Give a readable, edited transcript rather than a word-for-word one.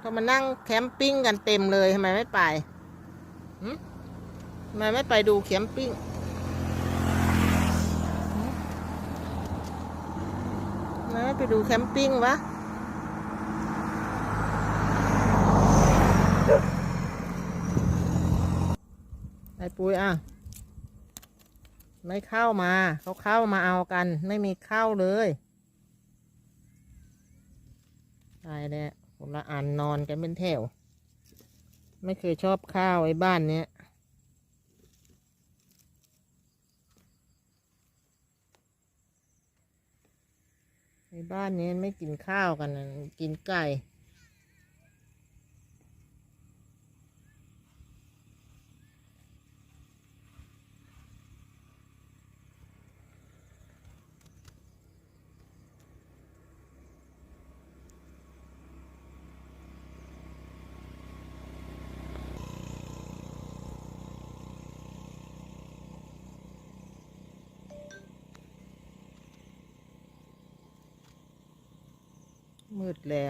เขามานั่งแคมปิ้งกันเต็มเลยทำไมไม่ไปหึทำไมไม่ไปดูแคมปิ้งทำไมไม่ไปดูแคมปิ้งวะไอ้ปุ้ยไม่เข้ามาเขาเข้ามาเอากันไม่มีเข้าเลยตายแล้วคนละอันนอนกันเป็นแถวไม่เคยชอบข้าวไอ้บ้านเนี้ยไอ้บ้านนี้ไม่กินข้าวกันนะกินไก่มืดแล้ว